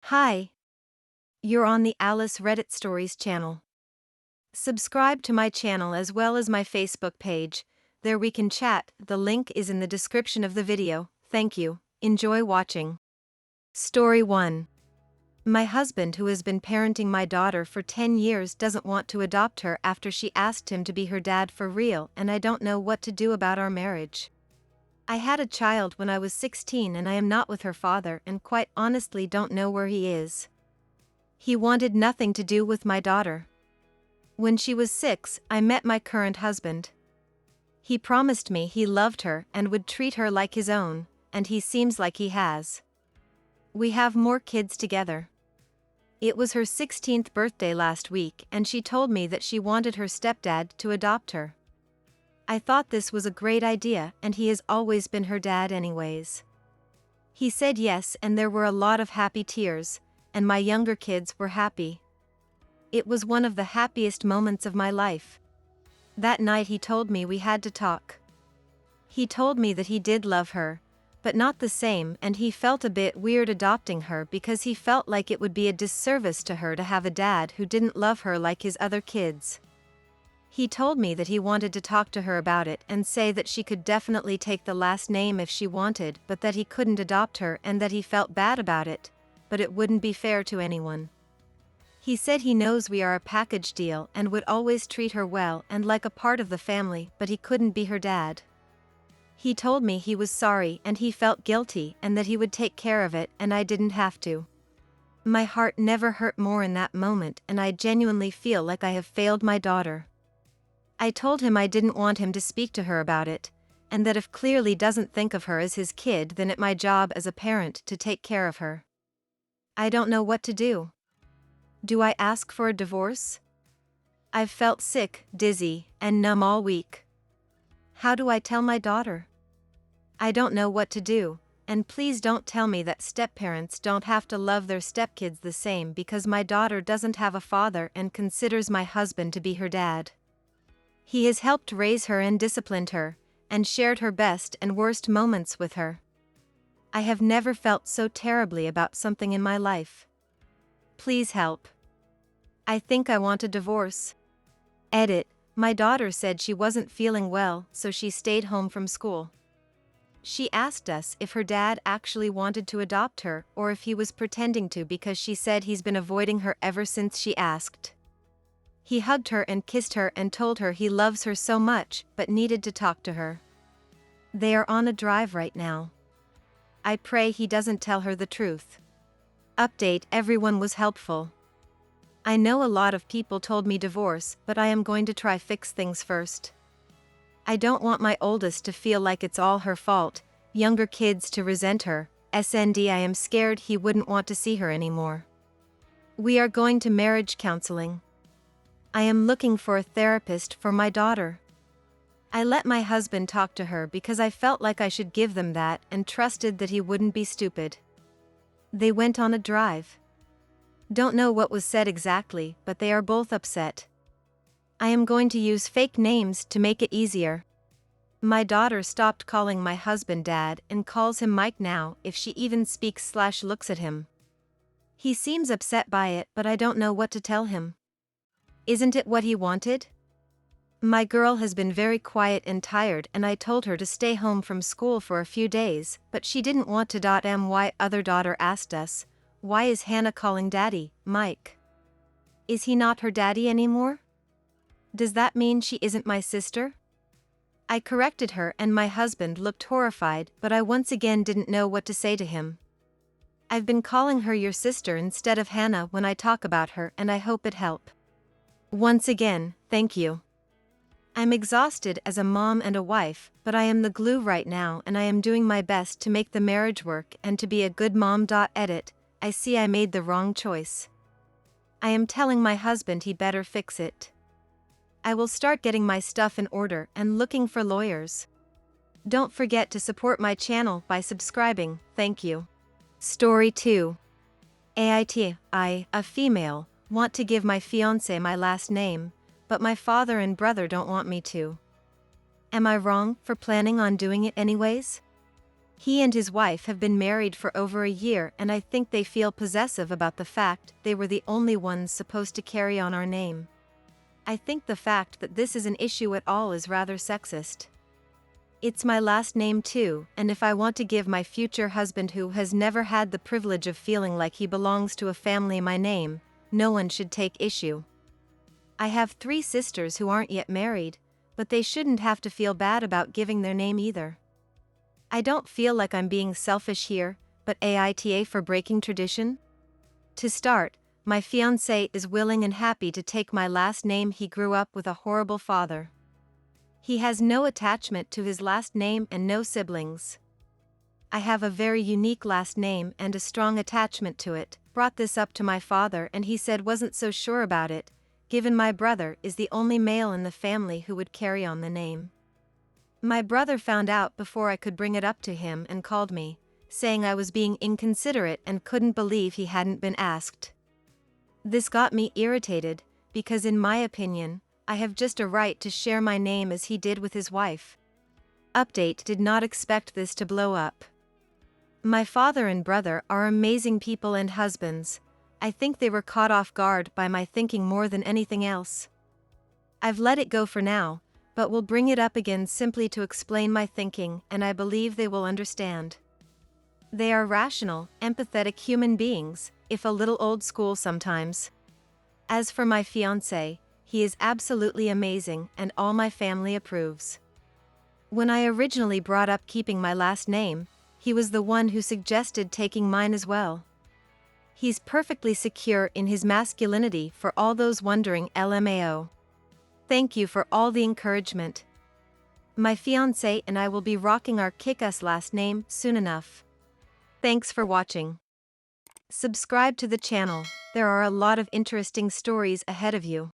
Hi, you're on the Alice Reddit Stories channel. Subscribe to my channel as well as my Facebook page. There we can chat. The link is in the description of the video. Thank you. Enjoy watching. Story 1. My husband, who has been parenting my daughter for 10 years, doesn't want to adopt her after she asked him to be her dad for real, and I don't know what to do about our marriage. I had a child when I was 16 and I am not with her father and quite honestly don't know where he is. He wanted nothing to do with my daughter. When she was 6, I met my current husband. He promised me he loved her and would treat her like his own, and he seems like he has. We have more kids together. It was her 16th birthday last week and she told me that she wanted her stepdad to adopt her. I thought this was a great idea and he has always been her dad anyways. He said yes and there were a lot of happy tears, and my younger kids were happy. It was one of the happiest moments of my life. That night he told me we had to talk. He told me that he did love her, but not the same, and he felt a bit weird adopting her because he felt like it would be a disservice to her to have a dad who didn't love her like his other kids. He told me that he wanted to talk to her about it and say that she could definitely take the last name if she wanted, but that he couldn't adopt her and that he felt bad about it, but it wouldn't be fair to anyone. He said he knows we are a package deal and would always treat her well and like a part of the family, but he couldn't be her dad. He told me he was sorry and he felt guilty and that he would take care of it and I didn't have to. My heart never hurt more in that moment and I genuinely feel like I have failed my daughter. I told him I didn't want him to speak to her about it, and that if clearly doesn't think of her as his kid, then it's my job as a parent to take care of her. I don't know what to do. Do I ask for a divorce? I've felt sick, dizzy, and numb all week. How do I tell my daughter? I don't know what to do, and please don't tell me that stepparents don't have to love their stepkids the same because my daughter doesn't have a father and considers my husband to be her dad. He has helped raise her and disciplined her, and shared her best and worst moments with her. I have never felt so terribly about something in my life. Please help. I think I want a divorce. Edit. My daughter said she wasn't feeling well, so she stayed home from school. She asked us if her dad actually wanted to adopt her or if he was pretending to because she said he's been avoiding her ever since she asked. He hugged her and kissed her and told her he loves her so much but needed to talk to her. They are on a drive right now. I pray he doesn't tell her the truth. Update: everyone was helpful. I know a lot of people told me divorce, but I am going to try fix things first. I don't want my oldest to feel like it's all her fault, younger kids to resent her, SND I am scared he wouldn't want to see her anymore. We are going to marriage counseling. I am looking for a therapist for my daughter. I let my husband talk to her because I felt like I should give them that and trusted that he wouldn't be stupid. They went on a drive. Don't know what was said exactly, but they are both upset. I am going to use fake names to make it easier. My daughter stopped calling my husband dad and calls him Mike now if she even speaks/looks at him. He seems upset by it, but I don't know what to tell him. Isn't it what he wanted? My girl has been very quiet and tired and I told her to stay home from school for a few days, but she didn't want to. My other daughter asked us, why is Hannah calling daddy, Mike? Is he not her daddy anymore? Does that mean she isn't my sister? I corrected her and my husband looked horrified, but I once again didn't know what to say to him. I've been calling her your sister instead of Hannah when I talk about her and I hope it help. Once again, thank you. I'm exhausted as a mom and a wife, but I am the glue right now and I am doing my best to make the marriage work and to be a good mom. Edit. I see I made the wrong choice. I am telling my husband he better fix it. I will start getting my stuff in order and looking for lawyers. Don't forget to support my channel by subscribing, thank you. Story 2. I, a female, want to give my fiancé my last name, but my father and brother don't want me to. Am I wrong for planning on doing it anyways? He and his wife have been married for over a year, and I think they feel possessive about the fact they were the only ones supposed to carry on our name. I think the fact that this is an issue at all is rather sexist. It's my last name too, and if I want to give my future husband, who has never had the privilege of feeling like he belongs to a family, my name, no one should take issue. I have 3 sisters who aren't yet married, but they shouldn't have to feel bad about giving their name either. I don't feel like I'm being selfish here, but AITA for breaking tradition? To start, my fiancé is willing and happy to take my last name. He grew up with a horrible father. He has no attachment to his last name and no siblings. I have a very unique last name and a strong attachment to it. Brought this up to my father and he said wasn't so sure about it, given my brother is the only male in the family who would carry on the name. My brother found out before I could bring it up to him and called me, saying I was being inconsiderate and couldn't believe he hadn't been asked. This got me irritated, because in my opinion, I have just a right to share my name as he did with his wife. Update: did not expect this to blow up. My father and brother are amazing people and husbands. I think they were caught off guard by my thinking more than anything else. I've let it go for now, but will bring it up again simply to explain my thinking, and I believe they will understand. They are rational, empathetic human beings, if a little old school sometimes. As for my fiancé, he is absolutely amazing and all my family approves. When I originally brought up keeping my last name, he was the one who suggested taking mine as well. He's perfectly secure in his masculinity, for all those wondering. LMAO. Thank you for all the encouragement. My fiancé and I will be rocking our kick-ass last name soon enough. Thanks for watching. Subscribe to the channel, there are a lot of interesting stories ahead of you.